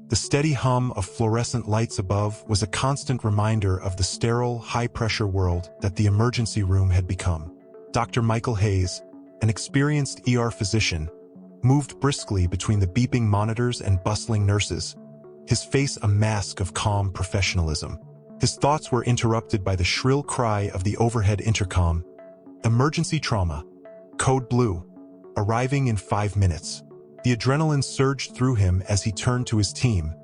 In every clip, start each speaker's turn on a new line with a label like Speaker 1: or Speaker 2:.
Speaker 1: The steady hum of fluorescent lights above was a constant reminder of the sterile, high-pressure world that the emergency room had become. Dr. Michael Hayes, an experienced ER physician, moved briskly between the beeping monitors and bustling nurses, his face a mask of calm professionalism. His thoughts were interrupted by the shrill cry of the overhead intercom. Emergency trauma. Code Blue. Arriving in 5 minutes. The adrenaline surged through him as he turned to his team,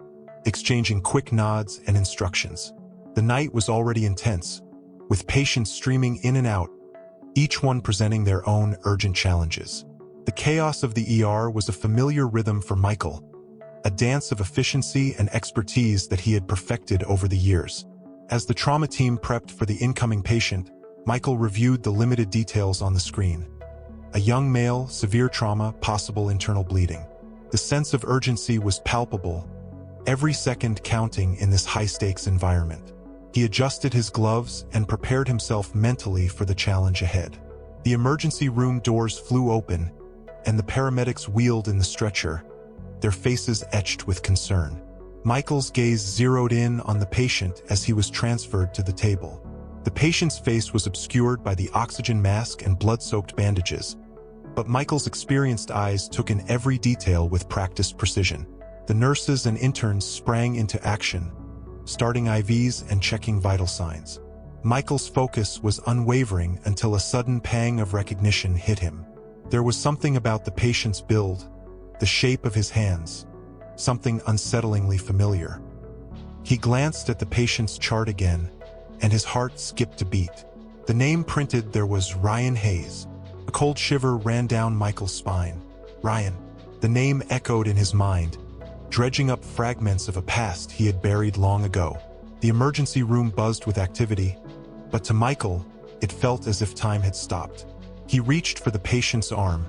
Speaker 1: exchanging quick nods and instructions. The night was already intense, with patients streaming in and out, each one presenting their own urgent challenges. The chaos of the ER was a familiar rhythm for Michael, a dance of efficiency and expertise that he had perfected over the years. As the trauma team prepped for the incoming patient, Michael reviewed the limited details on the screen. A young male, severe trauma, possible internal bleeding. The sense of urgency was palpable, every second counting in this high-stakes environment. He adjusted his gloves and prepared himself mentally for the challenge ahead. The emergency room doors flew open, and the paramedics wheeled in the stretcher, their faces etched with concern. Michael's gaze zeroed in on the patient as he was transferred to the table. The patient's face was obscured by the oxygen mask and blood-soaked bandages, but Michael's experienced eyes took in every detail with practiced precision. The nurses and interns sprang into action, starting IVs and checking vital signs. Michael's focus was unwavering until a sudden pang of recognition hit him. There was something about the patient's build, the shape of his hands, something unsettlingly familiar. He glanced at the patient's chart again, and his heart skipped a beat. The name printed there was Ryan Hayes. A cold shiver ran down Michael's spine. Ryan. The name echoed in his mind, dredging up fragments of a past he had buried long ago. The emergency room buzzed with activity, but to Michael, it felt as if time had stopped. He reached for the patient's arm,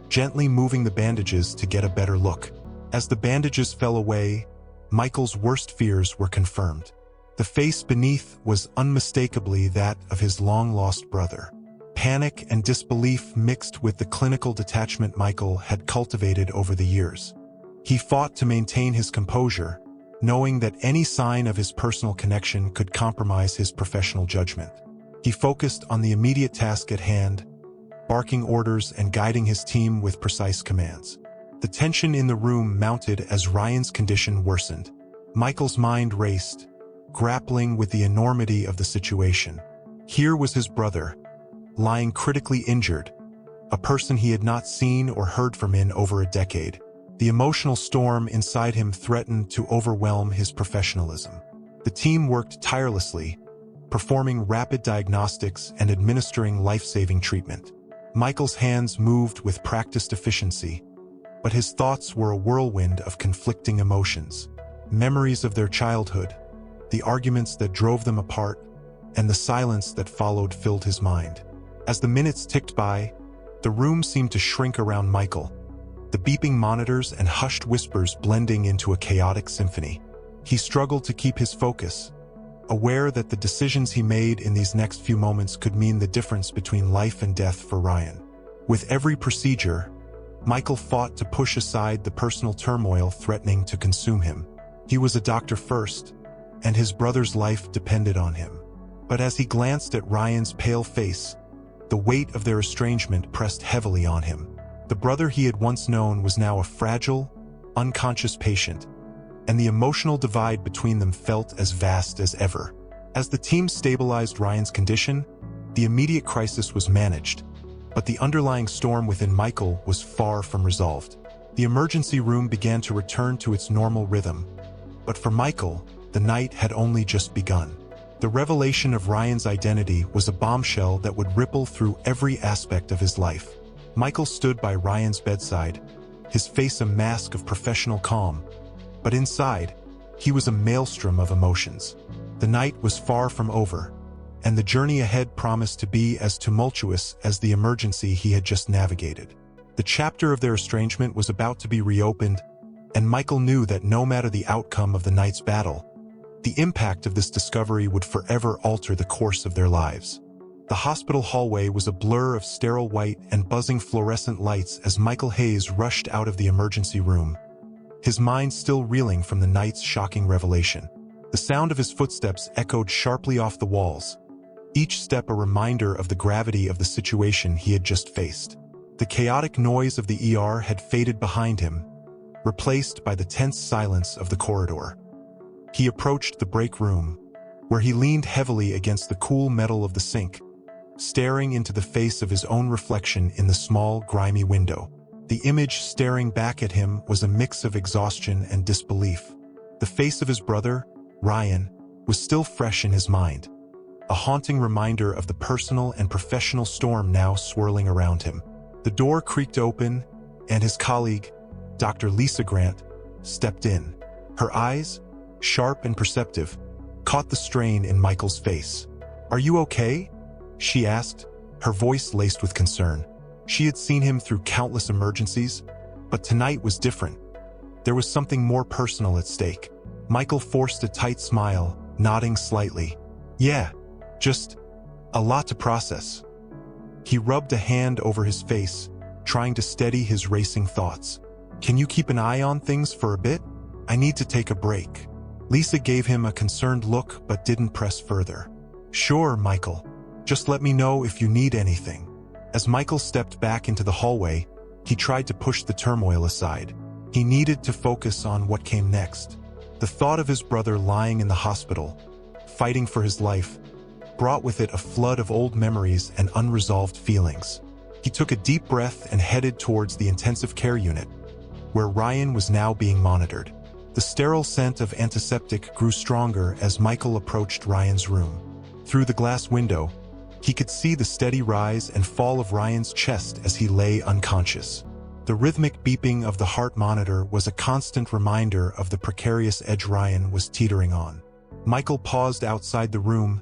Speaker 1: gently moving the bandages to get a better look. As the bandages fell away, Michael's worst fears were confirmed. The face beneath was unmistakably that of his long-lost brother. Panic and disbelief mixed with the clinical detachment Michael had cultivated over the years. He fought to maintain his composure, knowing that any sign of his personal connection could compromise his professional judgment. He focused on the immediate task at hand, barking orders and guiding his team with precise commands. The tension in the room mounted as Ryan's condition worsened. Michael's mind raced, grappling with the enormity of the situation. Here was his brother, lying critically injured, a person he had not seen or heard from in over a decade. The emotional storm inside him threatened to overwhelm his professionalism. The team worked tirelessly, performing rapid diagnostics and administering life-saving treatment. Michael's hands moved with practiced efficiency, but his thoughts were a whirlwind of conflicting emotions. Memories of their childhood, the arguments that drove them apart, and the silence that followed filled his mind. As the minutes ticked by, the room seemed to shrink around Michael, the beeping monitors and hushed whispers blending into a chaotic symphony. He struggled to keep his focus, aware that the decisions he made in these next few moments could mean the difference between life and death for Ryan. With every procedure, Michael fought to push aside the personal turmoil threatening to consume him. He was a doctor first, and his brother's life depended on him. But as he glanced at Ryan's pale face, the weight of their estrangement pressed heavily on him. The brother he had once known was now a fragile, unconscious patient, and the emotional divide between them felt as vast as ever. As the team stabilized Ryan's condition, the immediate crisis was managed, but the underlying storm within Michael was far from resolved. The emergency room began to return to its normal rhythm, but for Michael, the night had only just begun. The revelation of Ryan's identity was a bombshell that would ripple through every aspect of his life. Michael stood by Ryan's bedside, his face a mask of professional calm, but inside, he was a maelstrom of emotions. The night was far from over, and the journey ahead promised to be as tumultuous as the emergency he had just navigated. The chapter of their estrangement was about to be reopened, and Michael knew that no matter the outcome of the night's battle, the impact of this discovery would forever alter the course of their lives. The hospital hallway was a blur of sterile white and buzzing fluorescent lights as Michael Hayes rushed out of the emergency room, his mind still reeling from the night's shocking revelation. The sound of his footsteps echoed sharply off the walls, each step a reminder of the gravity of the situation he had just faced. The chaotic noise of the ER had faded behind him, replaced by the tense silence of the corridor. He approached the break room, where he leaned heavily against the cool metal of the sink, staring into the face of his own reflection in the small, grimy window. The image staring back at him was a mix of exhaustion and disbelief. The face of his brother, Ryan, was still fresh in his mind, a haunting reminder of the personal and professional storm now swirling around him. The door creaked open, and his colleague, Dr. Lisa Grant, stepped in. Her eyes, sharp and perceptive, caught the strain in Michael's face. "Are you okay?" she asked, her voice laced with concern. She had seen him through countless emergencies, but tonight was different. There was something more personal at stake. Michael forced a tight smile, nodding slightly. "Yeah, just a lot to process." He rubbed a hand over his face, trying to steady his racing thoughts. "Can you keep an eye on things for a bit? I need to take a break." Lisa gave him a concerned look but didn't press further. "Sure, Michael. Just let me know if you need anything." As Michael stepped back into the hallway, he tried to push the turmoil aside. He needed to focus on what came next. The thought of his brother lying in the hospital, fighting for his life, brought with it a flood of old memories and unresolved feelings. He took a deep breath and headed towards the intensive care unit, where Ryan was now being monitored. The sterile scent of antiseptic grew stronger as Michael approached Ryan's room. Through the glass window, he could see the steady rise and fall of Ryan's chest as he lay unconscious. The rhythmic beeping of the heart monitor was a constant reminder of the precarious edge Ryan was teetering on. Michael paused outside the room,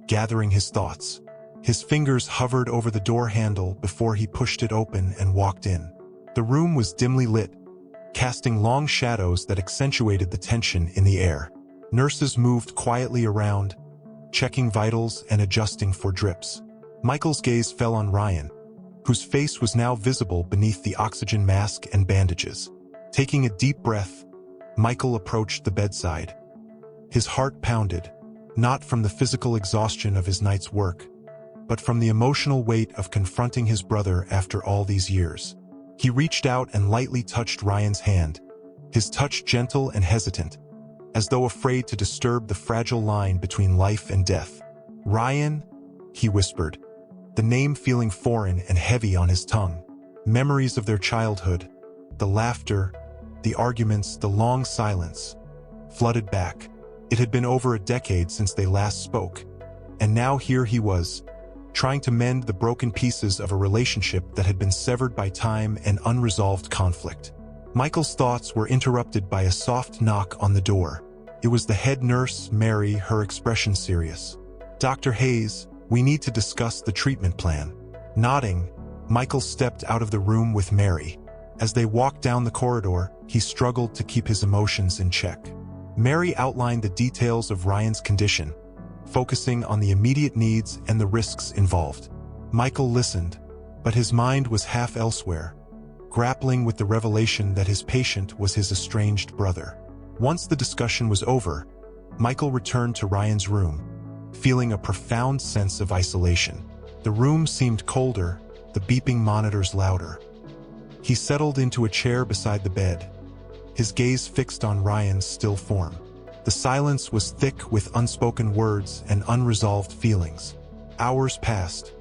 Speaker 1: gathering his thoughts. His fingers hovered over the door handle before he pushed it open and walked in. The room was dimly lit, casting long shadows that accentuated the tension in the air. Nurses moved quietly around, checking vitals and adjusting for drips. Michael's gaze fell on Ryan, whose face was now visible beneath the oxygen mask and bandages. Taking a deep breath, Michael approached the bedside. His heart pounded, not from the physical exhaustion of his night's work, but from the emotional weight of confronting his brother after all these years. He reached out and lightly touched Ryan's hand, his touch gentle and hesitant, as though afraid to disturb the fragile line between life and death. "Ryan," he whispered, the name feeling foreign and heavy on his tongue. Memories of their childhood, the laughter, the arguments, the long silence, flooded back. It had been over a decade since they last spoke, and now here he was, trying to mend the broken pieces of a relationship that had been severed by time and unresolved conflict. Michael's thoughts were interrupted by a soft knock on the door. It was the head nurse, Mary, her expression serious. "Dr. Hayes, we need to discuss the treatment plan." Nodding, Michael stepped out of the room with Mary. As they walked down the corridor, he struggled to keep his emotions in check. Mary outlined the details of Ryan's condition, focusing on the immediate needs and the risks involved. Michael listened, but his mind was half elsewhere, grappling with the revelation that his patient was his estranged brother. Once the discussion was over, Michael returned to Ryan's room, feeling a profound sense of isolation. The room seemed colder, the beeping monitors louder. He settled into a chair beside the bed, his gaze fixed on Ryan's still form. The silence was thick with unspoken words and unresolved feelings. Hours passed,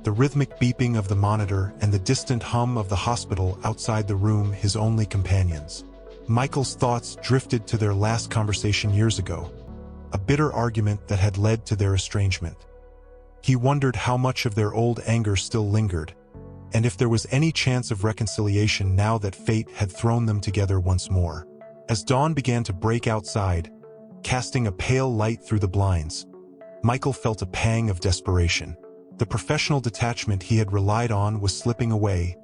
Speaker 1: the rhythmic beeping of the monitor and the distant hum of the hospital outside the room his only companions. Michael's thoughts drifted to their last conversation years ago, a bitter argument that had led to their estrangement. He wondered how much of their old anger still lingered, and if there was any chance of reconciliation now that fate had thrown them together once more. As dawn began to break outside, casting a pale light through the blinds, Michael felt a pang of desperation. The professional detachment he had relied on was slipping away,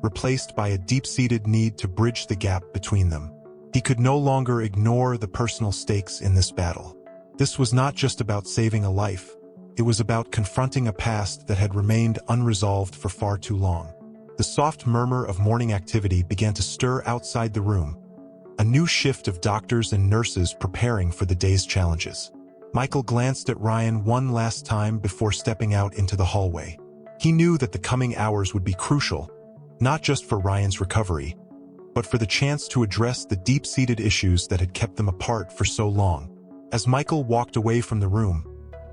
Speaker 1: replaced by a deep-seated need to bridge the gap between them. He could no longer ignore the personal stakes in this battle. This was not just about saving a life. It was about confronting a past that had remained unresolved for far too long. The soft murmur of morning activity began to stir outside the room, a new shift of doctors and nurses preparing for the day's challenges. Michael glanced at Ryan one last time before stepping out into the hallway. He knew that the coming hours would be crucial, not just for Ryan's recovery, but for the chance to address the deep-seated issues that had kept them apart for so long. As Michael walked away from the room,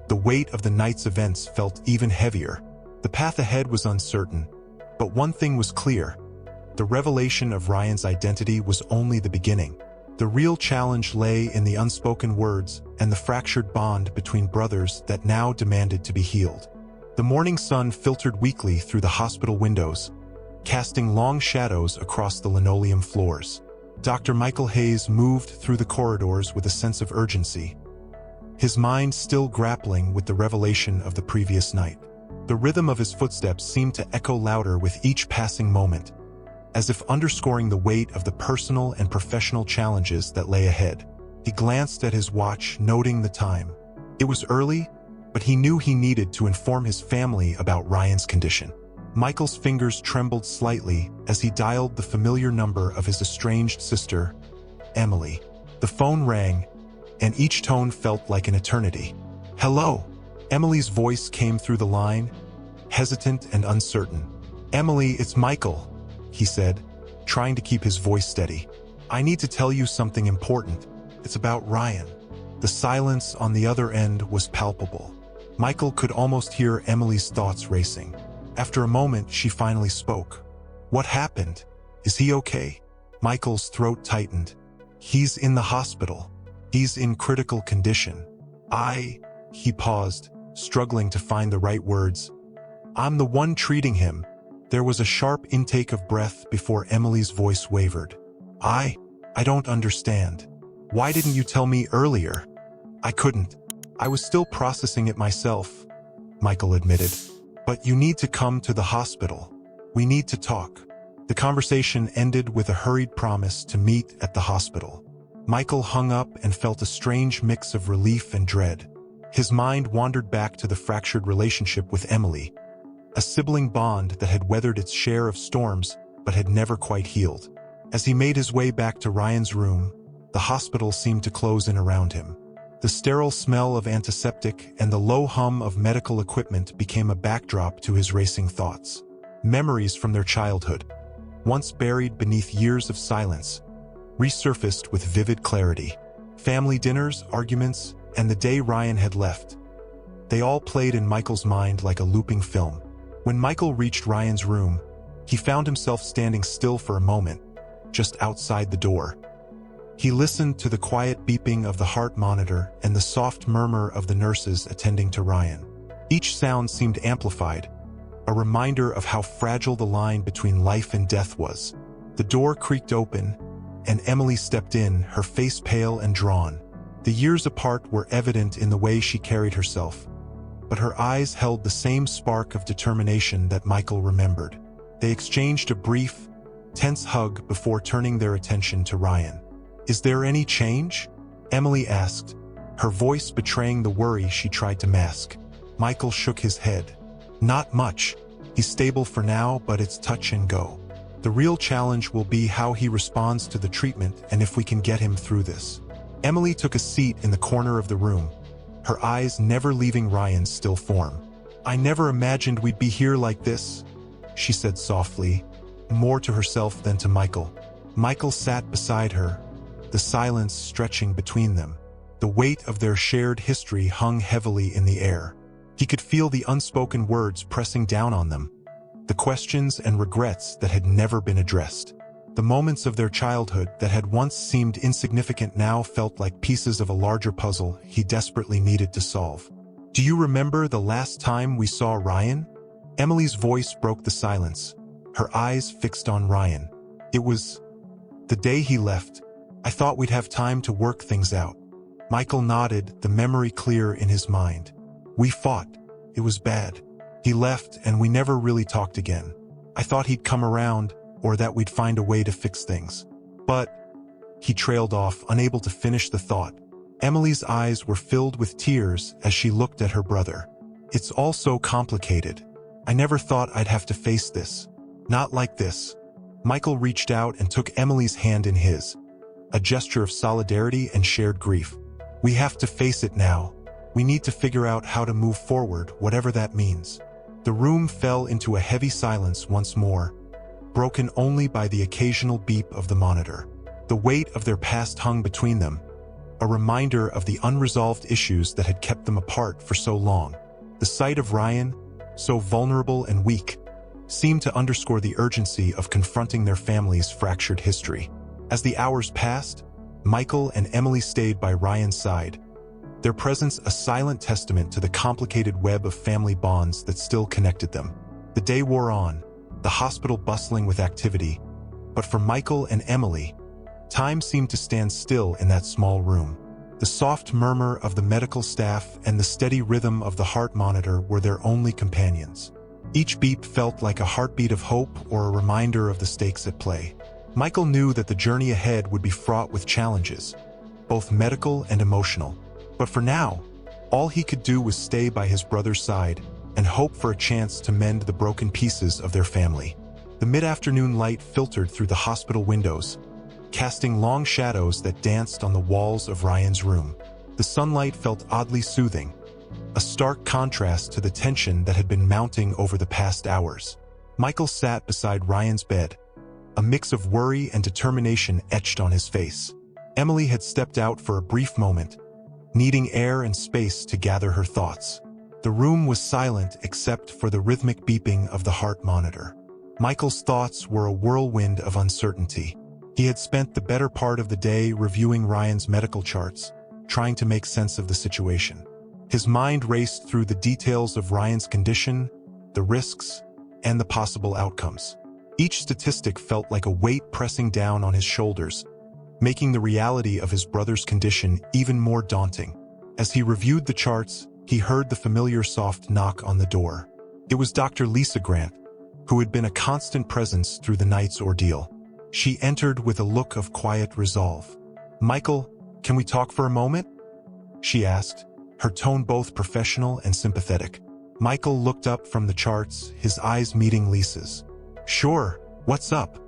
Speaker 1: the weight of the night's events felt even heavier. The path ahead was uncertain, but one thing was clear. The revelation of Ryan's identity was only the beginning. The real challenge lay in the unspoken words and the fractured bond between brothers that now demanded to be healed. The morning sun filtered weakly through the hospital windows, casting long shadows across the linoleum floors. Dr. Michael Hayes moved through the corridors with a sense of urgency, his mind still grappling with the revelation of the previous night. The rhythm of his footsteps seemed to echo louder with each passing moment, as if underscoring the weight of the personal and professional challenges that lay ahead. He glanced at his watch, noting the time. It was early, but he knew he needed to inform his family about Ryan's condition. Michael's fingers trembled slightly as he dialed the familiar number of his estranged sister, Emily. The phone rang, and each tone felt like an eternity. "Hello." Emily's voice came through the line, hesitant and uncertain. "Emily, it's Michael," he said, trying to keep his voice steady. "I need to tell you something important. It's about Ryan." The silence on the other end was palpable. Michael could almost hear Emily's thoughts racing. After a moment, she finally spoke. "What happened? Is he okay?" Michael's throat tightened. "He's in the hospital. He's in critical condition." He paused, struggling to find the right words. "I'm the one treating him." There was a sharp intake of breath before Emily's voice wavered. I don't understand. Why didn't you tell me earlier?" "I couldn't. I was still processing it myself," Michael admitted. "But you need to come to the hospital. We need to talk." The conversation ended with a hurried promise to meet at the hospital. Michael hung up and felt a strange mix of relief and dread. His mind wandered back to the fractured relationship with Emily, a sibling bond that had weathered its share of storms but had never quite healed. As he made his way back to Ryan's room, the hospital seemed to close in around him. The sterile smell of antiseptic and the low hum of medical equipment became a backdrop to his racing thoughts. Memories from their childhood, once buried beneath years of silence, resurfaced with vivid clarity. Family dinners, arguments, and the day Ryan had left. They all played in Michael's mind like a looping film. When Michael reached Ryan's room, he found himself standing still for a moment, just outside the door. He listened to the quiet beeping of the heart monitor and the soft murmur of the nurses attending to Ryan. Each sound seemed amplified, a reminder of how fragile the line between life and death was. The door creaked open, and Emily stepped in, her face pale and drawn. The years apart were evident in the way she carried herself, but her eyes held the same spark of determination that Michael remembered. They exchanged a brief, tense hug before turning their attention to Ryan. "Is there any change?" Emily asked, her voice betraying the worry she tried to mask. Michael shook his head. "Not much. He's stable for now, but it's touch and go. The real challenge will be how he responds to the treatment and if we can get him through this." Emily took a seat in the corner of the room, her eyes never leaving Ryan's still form. "I never imagined we'd be here like this," she said softly, more to herself than to Michael. Michael sat beside her, the silence stretching between them. The weight of their shared history hung heavily in the air. He could feel the unspoken words pressing down on them, the questions and regrets that had never been addressed. The moments of their childhood that had once seemed insignificant now felt like pieces of a larger puzzle he desperately needed to solve. "Do you remember the last time we saw Ryan?" Emily's voice broke the silence, her eyes fixed on Ryan. "It was the day he left. I thought we'd have time to work things out." Michael nodded, the memory clear in his mind. "We fought. It was bad. He left and we never really talked again. I thought he'd come around, or that we'd find a way to fix things. But..." He trailed off, unable to finish the thought. Emily's eyes were filled with tears as she looked at her brother. "It's all so complicated. I never thought I'd have to face this. Not like this." Michael reached out and took Emily's hand in his, a gesture of solidarity and shared grief. We have to face it now. We need to figure out how to move forward, whatever that means. The room fell into a heavy silence once more, broken only by the occasional beep of the monitor. The weight of their past hung between them, a reminder of the unresolved issues that had kept them apart for so long. The sight of Ryan, so vulnerable and weak, seemed to underscore the urgency of confronting their family's fractured history. As the hours passed, Michael and Emily stayed by Ryan's side, their presence a silent testament to the complicated web of family bonds that still connected them. The day wore on, the hospital bustling with activity, but for Michael and Emily, time seemed to stand still in that small room. The soft murmur of the medical staff and the steady rhythm of the heart monitor were their only companions. Each beep felt like a heartbeat of hope or a reminder of the stakes at play. Michael knew that the journey ahead would be fraught with challenges, both medical and emotional. But for now, all he could do was stay by his brother's side and hope for a chance to mend the broken pieces of their family. The mid-afternoon light filtered through the hospital windows, casting long shadows that danced on the walls of Ryan's room. The sunlight felt oddly soothing, a stark contrast to the tension that had been mounting over the past hours. Michael sat beside Ryan's bed, a mix of worry and determination etched on his face. Emily had stepped out for a brief moment, needing air and space to gather her thoughts. The room was silent except for the rhythmic beeping of the heart monitor. Michael's thoughts were a whirlwind of uncertainty. He had spent the better part of the day reviewing Ryan's medical charts, trying to make sense of the situation. His mind raced through the details of Ryan's condition, the risks, and the possible outcomes. Each statistic felt like a weight pressing down on his shoulders, making the reality of his brother's condition even more daunting. As he reviewed the charts, he heard the familiar soft knock on the door. It was Dr. Lisa Grant, who had been a constant presence through the night's ordeal. She entered with a look of quiet resolve. "Michael, can we talk for a moment?" she asked, her tone both professional and sympathetic. Michael looked up from the charts, his eyes meeting Lisa's. "Sure, what's up?"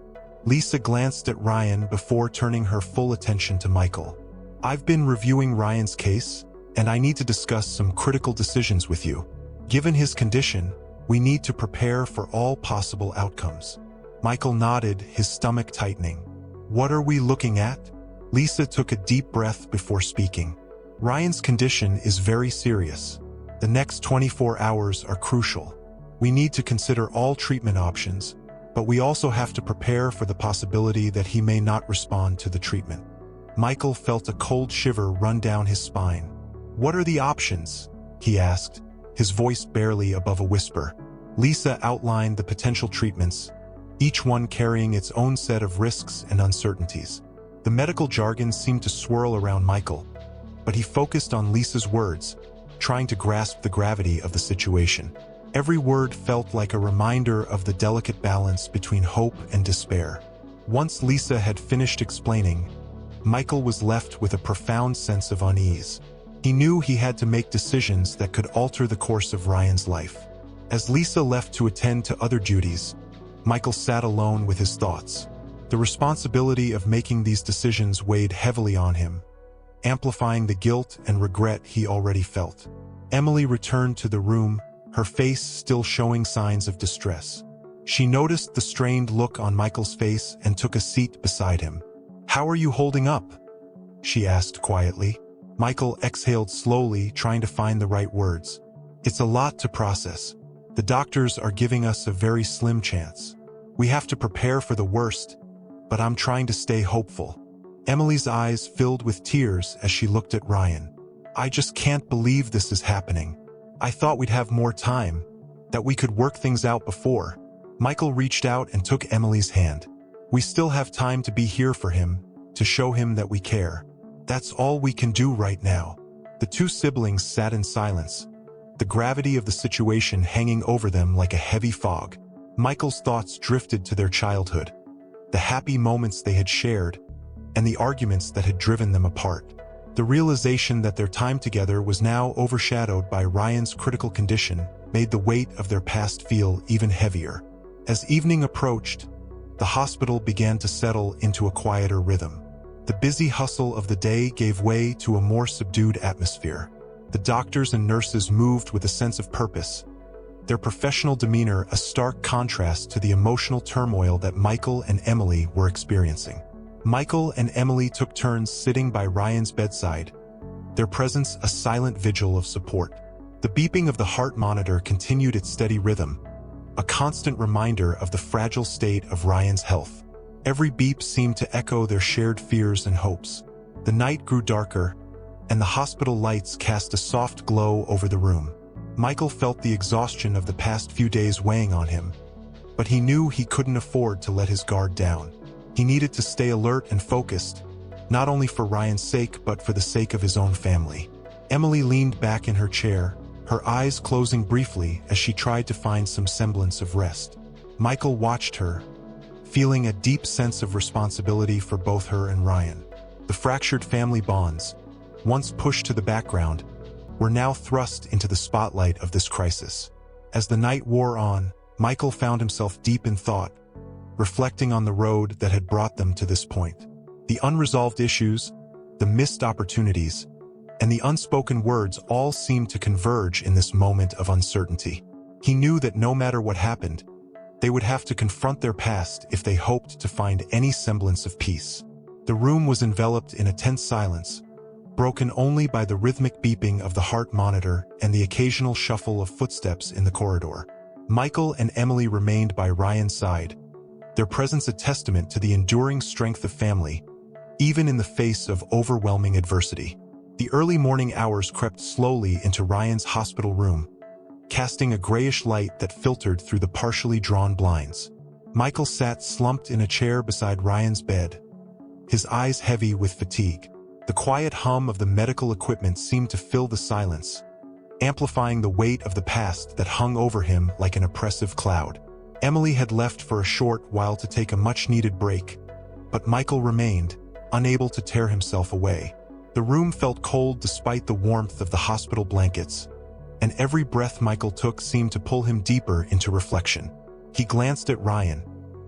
Speaker 1: Lisa glanced at Ryan before turning her full attention to Michael. "I've been reviewing Ryan's case, and I need to discuss some critical decisions with you. Given his condition, we need to prepare for all possible outcomes." Michael nodded, his stomach tightening. "What are we looking at?" Lisa took a deep breath before speaking. "Ryan's condition is very serious. The next 24 hours are crucial. We need to consider all treatment options, but we also have to prepare for the possibility that he may not respond to the treatment." Michael felt a cold shiver run down his spine. "What are the options?" he asked, his voice barely above a whisper. Lisa outlined the potential treatments, each one carrying its own set of risks and uncertainties. The medical jargon seemed to swirl around Michael, but he focused on Lisa's words, trying to grasp the gravity of the situation. Every word felt like a reminder of the delicate balance between hope and despair. Once Lisa had finished explaining, Michael was left with a profound sense of unease. He knew he had to make decisions that could alter the course of Ryan's life. As Lisa left to attend to other duties, Michael sat alone with his thoughts. The responsibility of making these decisions weighed heavily on him, amplifying the guilt and regret he already felt. Emily returned to the room, her face still showing signs of distress. She noticed the strained look on Michael's face and took a seat beside him. "How are you holding up?" she asked quietly. Michael exhaled slowly, trying to find the right words. "It's a lot to process. The doctors are giving us a very slim chance. We have to prepare for the worst, but I'm trying to stay hopeful." Emily's eyes filled with tears as she looked at Ryan. "I just can't believe this is happening. I thought we'd have more time, that we could work things out before." Michael reached out and took Emily's hand. "We still have time to be here for him, to show him that we care. That's all we can do right now." The two siblings sat in silence, the gravity of the situation hanging over them like a heavy fog. Michael's thoughts drifted to their childhood, the happy moments they had shared, and the arguments that had driven them apart. The realization that their time together was now overshadowed by Ryan's critical condition made the weight of their past feel even heavier. As evening approached, the hospital began to settle into a quieter rhythm. The busy hustle of the day gave way to a more subdued atmosphere. The doctors and nurses moved with a sense of purpose, their professional demeanor a stark contrast to the emotional turmoil that Michael and Emily were experiencing. Michael and Emily took turns sitting by Ryan's bedside, their presence a silent vigil of support. The beeping of the heart monitor continued its steady rhythm, a constant reminder of the fragile state of Ryan's health. Every beep seemed to echo their shared fears and hopes. The night grew darker, and the hospital lights cast a soft glow over the room. Michael felt the exhaustion of the past few days weighing on him, but he knew he couldn't afford to let his guard down. He needed to stay alert and focused, not only for Ryan's sake but for the sake of his own family. Emily leaned back in her chair, her eyes closing briefly as she tried to find some semblance of rest. Michael watched her, feeling a deep sense of responsibility for both her and Ryan. The fractured family bonds, once pushed to the background, were now thrust into the spotlight of this crisis. As the night wore on, Michael found himself deep in thought, reflecting on the road that had brought them to this point. The unresolved issues, the missed opportunities, and the unspoken words all seemed to converge in this moment of uncertainty. He knew that no matter what happened, they would have to confront their past if they hoped to find any semblance of peace. The room was enveloped in a tense silence, broken only by the rhythmic beeping of the heart monitor and the occasional shuffle of footsteps in the corridor. Michael and Emily remained by Ryan's side, their presence a testament to the enduring strength of family, even in the face of overwhelming adversity. The early morning hours crept slowly into Ryan's hospital room, casting a grayish light that filtered through the partially drawn blinds. Michael sat slumped in a chair beside Ryan's bed, his eyes heavy with fatigue. The quiet hum of the medical equipment seemed to fill the silence, amplifying the weight of the past that hung over him like an oppressive cloud. Emily had left for a short while to take a much-needed break, but Michael remained, unable to tear himself away. The room felt cold despite the warmth of the hospital blankets, and every breath Michael took seemed to pull him deeper into reflection. He glanced at Ryan,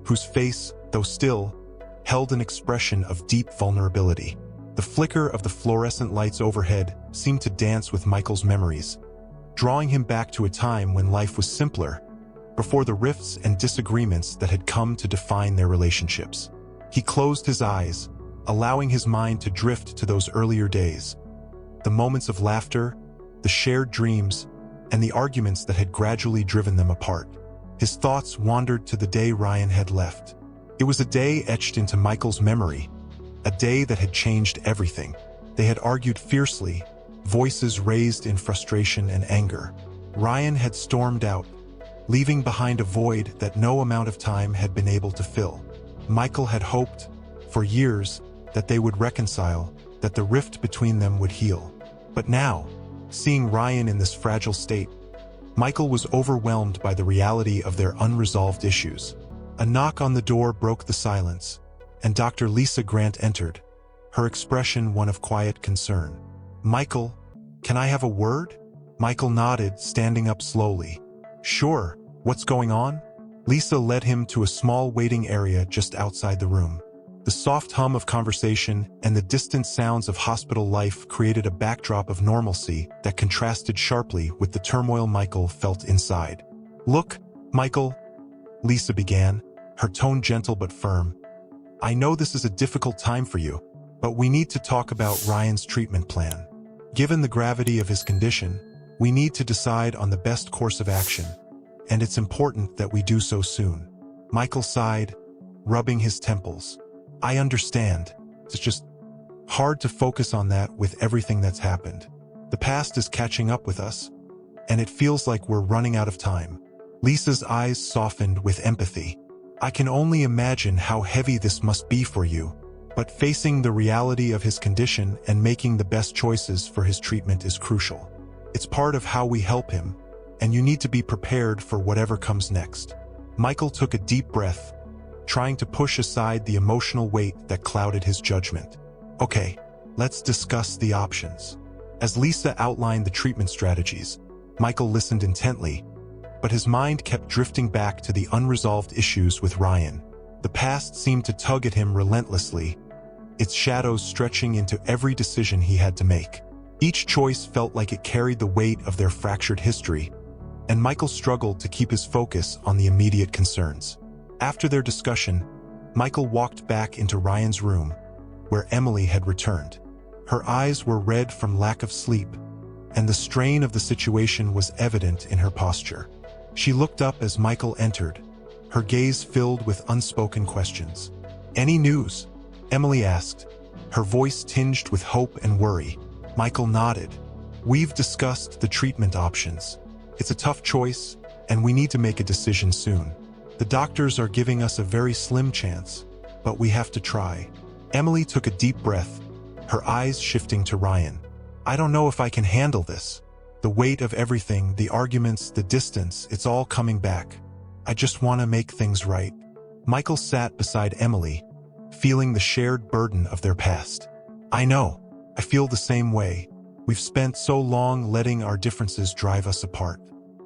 Speaker 1: whose face, though still, held an expression of deep vulnerability. The flicker of the fluorescent lights overhead seemed to dance with Michael's memories, drawing him back to a time when life was simpler, before the rifts and disagreements that had come to define their relationships. He closed his eyes, allowing his mind to drift to those earlier days, the moments of laughter, the shared dreams, and the arguments that had gradually driven them apart. His thoughts wandered to the day Ryan had left. It was a day etched into Michael's memory, a day that had changed everything. They had argued fiercely, voices raised in frustration and anger. Ryan had stormed out, leaving behind a void that no amount of time had been able to fill. Michael had hoped, for years, that they would reconcile, that the rift between them would heal. But now, seeing Ryan in this fragile state, Michael was overwhelmed by the reality of their unresolved issues. A knock on the door broke the silence, and Dr. Lisa Grant entered, her expression one of quiet concern. "Michael, can I have a word?" Michael nodded, standing up slowly. "Sure, what's going on?" Lisa led him to a small waiting area just outside the room. The soft hum of conversation and the distant sounds of hospital life created a backdrop of normalcy that contrasted sharply with the turmoil Michael felt inside. "Look, Michael," Lisa began, her tone gentle but firm. "I know this is a difficult time for you, but we need to talk about Ryan's treatment plan. Given the gravity of his condition, we need to decide on the best course of action, and it's important that we do so soon." Michael sighed, rubbing his temples. "I understand. It's just hard to focus on that with everything that's happened. The past is catching up with us, and it feels like we're running out of time." Lisa's eyes softened with empathy. "I can only imagine how heavy this must be for you, but facing the reality of his condition and making the best choices for his treatment is crucial. It's part of how we help him, and you need to be prepared for whatever comes next." Michael took a deep breath, trying to push aside the emotional weight that clouded his judgment. "Okay, let's discuss the options." As Lisa outlined the treatment strategies, Michael listened intently, but his mind kept drifting back to the unresolved issues with Ryan. The past seemed to tug at him relentlessly, its shadows stretching into every decision he had to make. Each choice felt like it carried the weight of their fractured history, and Michael struggled to keep his focus on the immediate concerns. After their discussion, Michael walked back into Ryan's room, where Emily had returned. Her eyes were red from lack of sleep, and the strain of the situation was evident in her posture. She looked up as Michael entered, her gaze filled with unspoken questions. "Any news?" Emily asked, her voice tinged with hope and worry. Michael nodded. "We've discussed the treatment options. It's a tough choice, and we need to make a decision soon. The doctors are giving us a very slim chance, but we have to try." Emily took a deep breath, her eyes shifting to Ryan. "I don't know if I can handle this. The weight of everything, the arguments, the distance, it's all coming back. I just want to make things right." Michael sat beside Emily, feeling the shared burden of their past. "I know. I feel the same way. We've spent so long letting our differences drive us apart.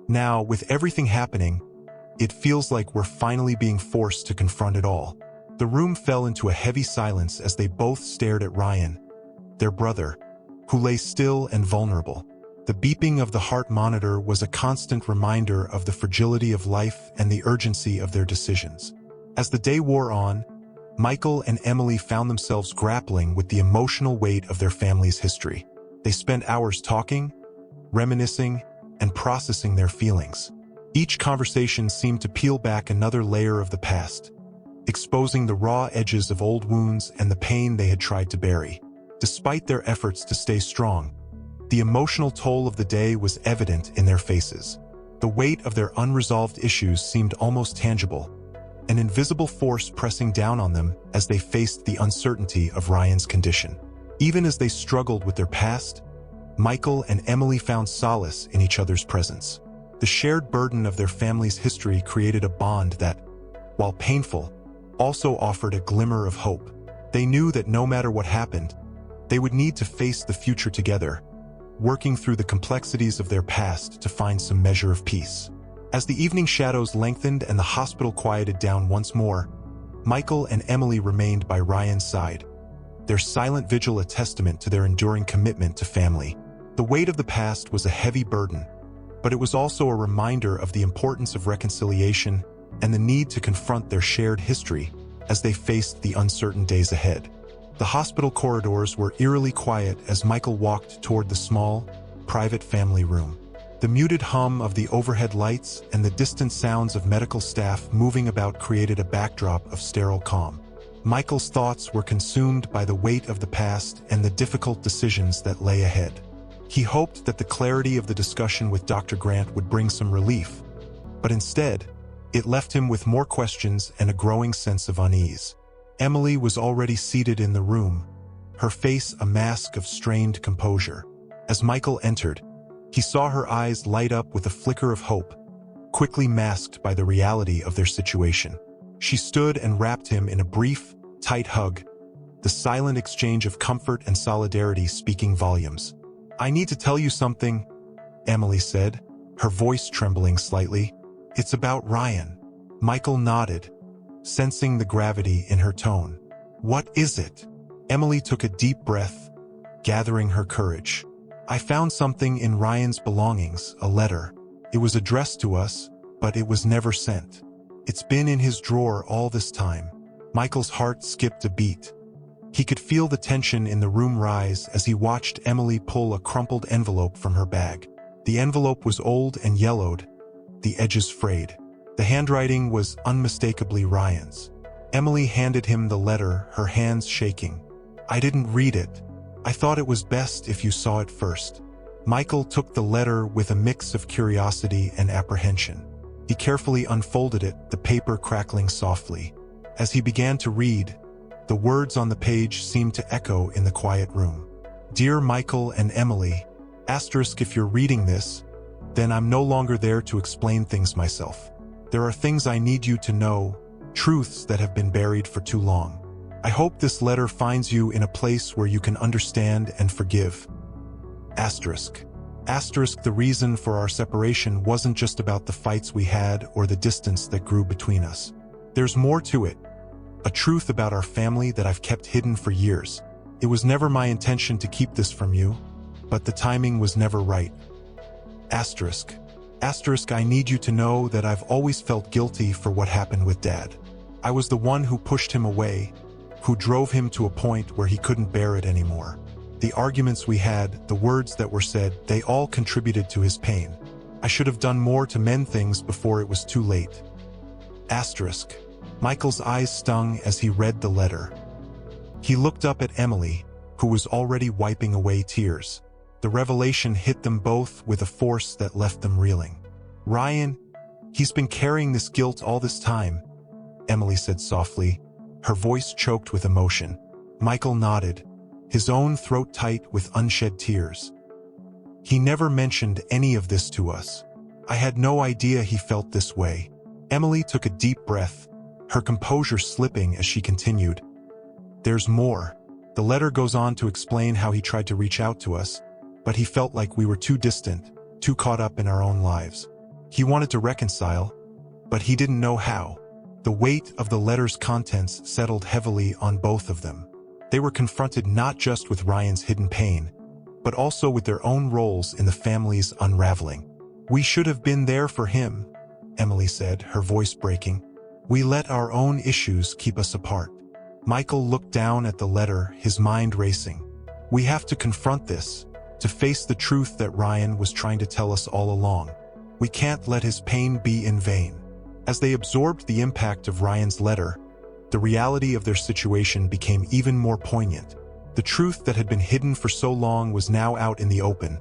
Speaker 1: Now, with everything happening, it feels like we're finally being forced to confront it all." The room fell into a heavy silence as they both stared at Ryan, their brother, who lay still and vulnerable. The beeping of the heart monitor was a constant reminder of the fragility of life and the urgency of their decisions. As the day wore on, Michael and Emily found themselves grappling with the emotional weight of their family's history. They spent hours talking, reminiscing, and processing their feelings. Each conversation seemed to peel back another layer of the past, exposing the raw edges of old wounds and the pain they had tried to bury. Despite their efforts to stay strong, the emotional toll of the day was evident in their faces. The weight of their unresolved issues seemed almost tangible, an invisible force pressing down on them as they faced the uncertainty of Ryan's condition. Even as they struggled with their past, Michael and Emily found solace in each other's presence. The shared burden of their family's history created a bond that, while painful, also offered a glimmer of hope. They knew that no matter what happened, they would need to face the future together, working through the complexities of their past to find some measure of peace. As the evening shadows lengthened and the hospital quieted down once more, Michael and Emily remained by Ryan's side, their silent vigil a testament to their enduring commitment to family. The weight of the past was a heavy burden, but it was also a reminder of the importance of reconciliation and the need to confront their shared history as they faced the uncertain days ahead. The hospital corridors were eerily quiet as Michael walked toward the small, private family room. The muted hum of the overhead lights and the distant sounds of medical staff moving about created a backdrop of sterile calm. Michael's thoughts were consumed by the weight of the past and the difficult decisions that lay ahead. He hoped that the clarity of the discussion with Dr. Grant would bring some relief, but instead, it left him with more questions and a growing sense of unease. Emily was already seated in the room, her face a mask of strained composure. As Michael entered, he saw her eyes light up with a flicker of hope, quickly masked by the reality of their situation. She stood and wrapped him in a brief, tight hug, the silent exchange of comfort and solidarity speaking volumes. "I need to tell you something," Emily said, her voice trembling slightly. "It's about Ryan." Michael nodded, sensing the gravity in her tone. "What is it?" Emily took a deep breath, gathering her courage. "I found something in Ryan's belongings, a letter. It was addressed to us, but it was never sent. It's been in his drawer all this time." Michael's heart skipped a beat. He could feel the tension in the room rise as he watched Emily pull a crumpled envelope from her bag. The envelope was old and yellowed, the edges frayed. The handwriting was unmistakably Ryan's. Emily handed him the letter, her hands shaking. "I didn't read it. I thought it was best if you saw it first." Michael took the letter with a mix of curiosity and apprehension. He carefully unfolded it, the paper crackling softly. As he began to read, the words on the page seemed to echo in the quiet room. "Dear Michael and Emily, if you're reading this, then I'm no longer there to explain things myself. There are things I need you to know, truths that have been buried for too long. I hope this letter finds you in a place where you can understand and forgive. The reason for our separation wasn't just about the fights we had or the distance that grew between us. There's more to it. A truth about our family that I've kept hidden for years. It was never my intention to keep this from you, but the timing was never right. Asterisk. Asterisk, I need you to know that I've always felt guilty for what happened with Dad. I was the one who pushed him away, who drove him to a point where he couldn't bear it anymore. The arguments we had, the words that were said, they all contributed to his pain. I should have done more to mend things before it was too late. Asterisk. Michael's eyes stung as he read the letter. He looked up at Emily, who was already wiping away tears. The revelation hit them both with a force that left them reeling. Ryan, he's been carrying this guilt all this time, Emily said softly, her voice choked with emotion. Michael nodded, his own throat tight with unshed tears. He never mentioned any of this to us. I had no idea he felt this way. Emily took a deep breath, her composure slipping as she continued. There's more. The letter goes on to explain how he tried to reach out to us, but he felt like we were too distant, too caught up in our own lives. He wanted to reconcile, but he didn't know how. The weight of the letter's contents settled heavily on both of them. They were confronted not just with Ryan's hidden pain, but also with their own roles in the family's unraveling. We should have been there for him, Emily said, her voice breaking. We let our own issues keep us apart. Michael looked down at the letter, his mind racing. We have to confront this, to face the truth that Ryan was trying to tell us all along. We can't let his pain be in vain. As they absorbed the impact of Ryan's letter, the reality of their situation became even more poignant. The truth that had been hidden for so long was now out in the open,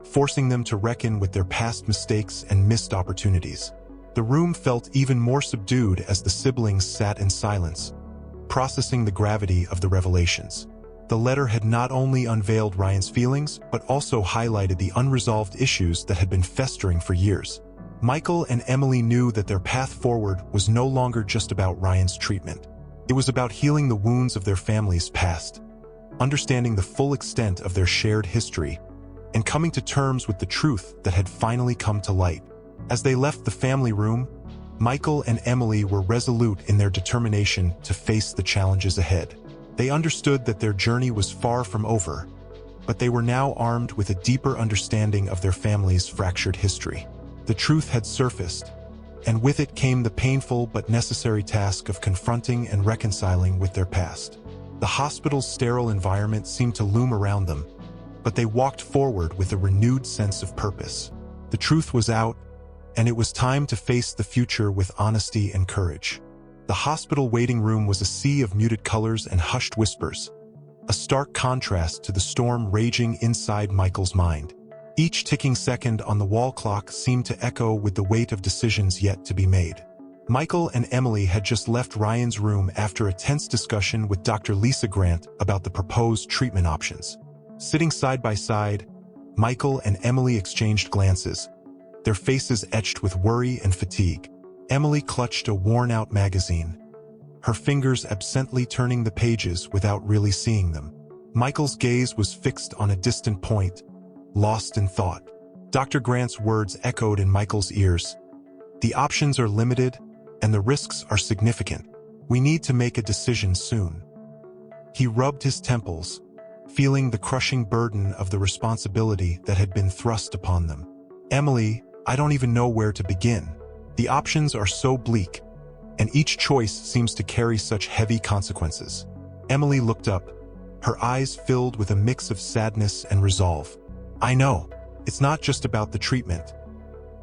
Speaker 1: forcing them to reckon with their past mistakes and missed opportunities. The room felt even more subdued as the siblings sat in silence, processing the gravity of the revelations. The letter had not only unveiled Ryan's feelings, but also highlighted the unresolved issues that had been festering for years. Michael and Emily knew that their path forward was no longer just about Ryan's treatment. It was about healing the wounds of their family's past, understanding the full extent of their shared history, and coming to terms with the truth that had finally come to light. As they left the family room, Michael and Emily were resolute in their determination to face the challenges ahead. They understood that their journey was far from over, but they were now armed with a deeper understanding of their family's fractured history. The truth had surfaced, and with it came the painful but necessary task of confronting and reconciling with their past. The hospital's sterile environment seemed to loom around them, but they walked forward with a renewed sense of purpose. The truth was out, and it was time to face the future with honesty and courage. The hospital waiting room was a sea of muted colors and hushed whispers, a stark contrast to the storm raging inside Michael's mind. Each ticking second on the wall clock seemed to echo with the weight of decisions yet to be made. Michael and Emily had just left Ryan's room after a tense discussion with Dr. Lisa Grant about the proposed treatment options. Sitting side by side, Michael and Emily exchanged glances, their faces etched with worry and fatigue. Emily clutched a worn-out magazine, her fingers absently turning the pages without really seeing them. Michael's gaze was fixed on a distant point, lost in thought. Dr. Grant's words echoed in Michael's ears. The options are limited, and the risks are significant. We need to make a decision soon. He rubbed his temples, feeling the crushing burden of the responsibility that had been thrust upon them. Emily, I don't even know where to begin. The options are so bleak, and each choice seems to carry such heavy consequences. Emily looked up, her eyes filled with a mix of sadness and resolve. I know, it's not just about the treatment.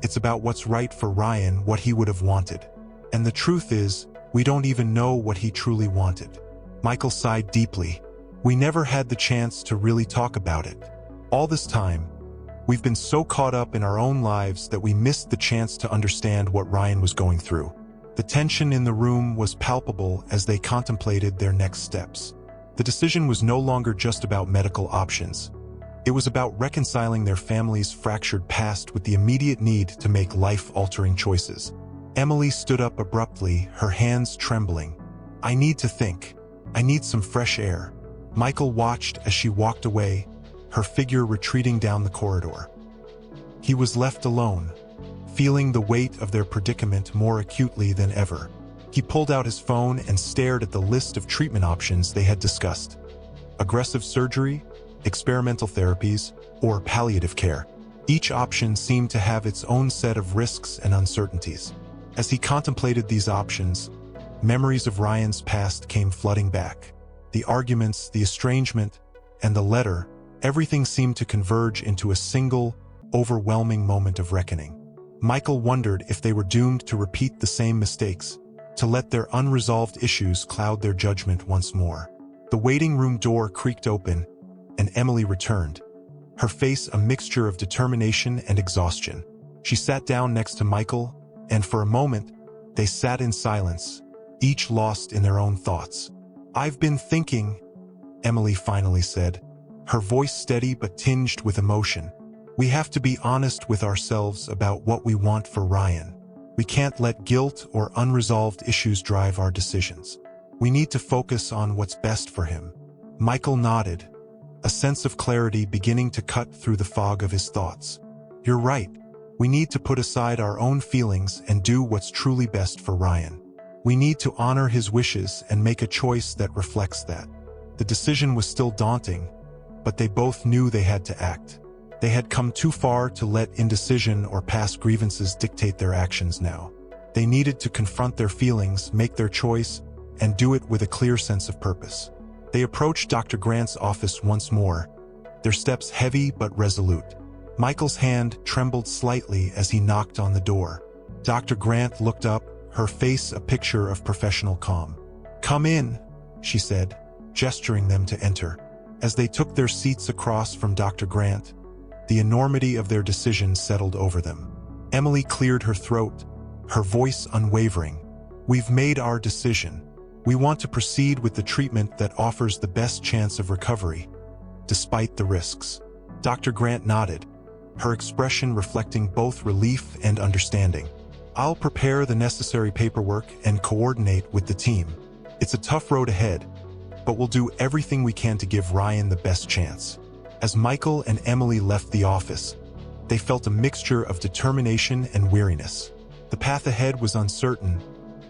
Speaker 1: It's about what's right for Ryan, what he would have wanted. And the truth is, we don't even know what he truly wanted. Michael sighed deeply. We never had the chance to really talk about it. All this time, we've been so caught up in our own lives that we missed the chance to understand what Ryan was going through. The tension in the room was palpable as they contemplated their next steps. The decision was no longer just about medical options. It was about reconciling their family's fractured past with the immediate need to make life-altering choices. Emily stood up abruptly, her hands trembling. I need to think. I need some fresh air. Michael watched as she walked away, her figure retreating down the corridor. He was left alone, feeling the weight of their predicament more acutely than ever. He pulled out his phone and stared at the list of treatment options they had discussed. Aggressive surgery, experimental therapies, or palliative care. Each option seemed to have its own set of risks and uncertainties. As he contemplated these options, memories of Ryan's past came flooding back. The arguments, the estrangement, and the letter, everything seemed to converge into a single, overwhelming moment of reckoning. Michael wondered if they were doomed to repeat the same mistakes, to let their unresolved issues cloud their judgment once more. The waiting room door creaked open, and Emily returned, her face a mixture of determination and exhaustion. She sat down next to Michael, and for a moment, they sat in silence, each lost in their own thoughts. "I've been thinking," Emily finally said, her voice steady but tinged with emotion. "We have to be honest with ourselves about what we want for Ryan. We can't let guilt or unresolved issues drive our decisions. We need to focus on what's best for him." Michael nodded, a sense of clarity beginning to cut through the fog of his thoughts. "You're right. We need to put aside our own feelings and do what's truly best for Ryan. We need to honor his wishes and make a choice that reflects that." The decision was still daunting, but they both knew they had to act. They had come too far to let indecision or past grievances dictate their actions now. They needed to confront their feelings, make their choice, and do it with a clear sense of purpose. They approached Dr. Grant's office once more, their steps heavy but resolute. Michael's hand trembled slightly as he knocked on the door. Dr. Grant looked up, her face a picture of professional calm. "Come in," she said, gesturing them to enter. As they took their seats across from Dr. Grant, the enormity of their decision settled over them. Emily cleared her throat, her voice unwavering. "We've made our decision. We want to proceed with the treatment that offers the best chance of recovery, despite the risks." Dr. Grant nodded, her expression reflecting both relief and understanding. "I'll prepare the necessary paperwork and coordinate with the team. It's a tough road ahead, but we'll do everything we can to give Ryan the best chance." As Michael and Emily left the office, they felt a mixture of determination and weariness. The path ahead was uncertain,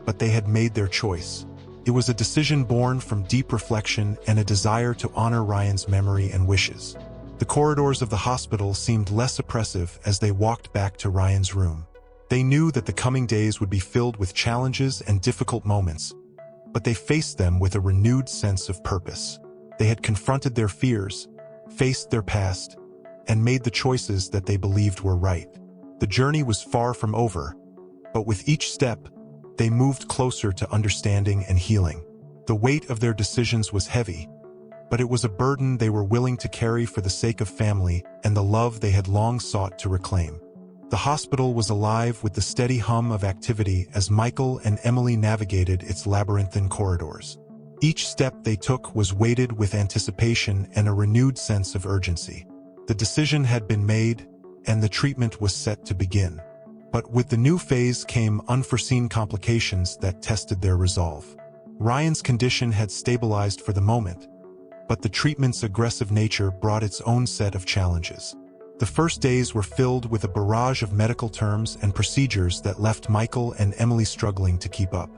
Speaker 1: but they had made their choice. It was a decision born from deep reflection and a desire to honor Ryan's memory and wishes. The corridors of the hospital seemed less oppressive as they walked back to Ryan's room. They knew that the coming days would be filled with challenges and difficult moments, but they faced them with a renewed sense of purpose. They had confronted their fears, faced their past, and made the choices that they believed were right. The journey was far from over, but with each step, they moved closer to understanding and healing. The weight of their decisions was heavy, but it was a burden they were willing to carry for the sake of family and the love they had long sought to reclaim. The hospital was alive with the steady hum of activity as Michael and Emily navigated its labyrinthine corridors. Each step they took was weighted with anticipation and a renewed sense of urgency. The decision had been made, and the treatment was set to begin. But with the new phase came unforeseen complications that tested their resolve. Ryan's condition had stabilized for the moment, but the treatment's aggressive nature brought its own set of challenges. The first days were filled with a barrage of medical terms and procedures that left Michael and Emily struggling to keep up.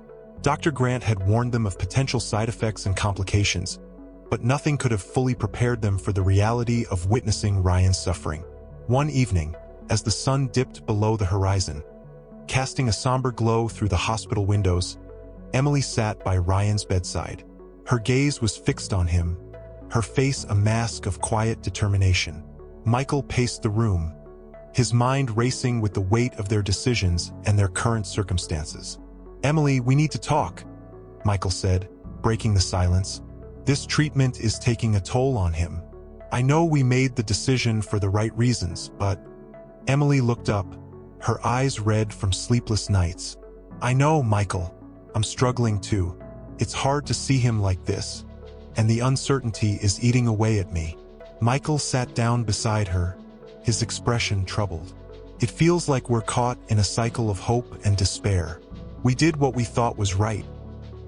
Speaker 1: Dr. Grant had warned them of potential side effects and complications, but nothing could have fully prepared them for the reality of witnessing Ryan's suffering. One evening, as the sun dipped below the horizon, casting a somber glow through the hospital windows, Emily sat by Ryan's bedside. Her gaze was fixed on him, her face a mask of quiet determination. Michael paced the room, his mind racing with the weight of their decisions and their current circumstances. "Emily, we need to talk," Michael said, breaking the silence. "This treatment is taking a toll on him. I know we made the decision for the right reasons, but..." Emily looked up, her eyes red from sleepless nights. "I know, Michael. I'm struggling too. It's hard to see him like this, and the uncertainty is eating away at me." Michael sat down beside her, his expression troubled. "It feels like we're caught in a cycle of hope and despair. We did what we thought was right,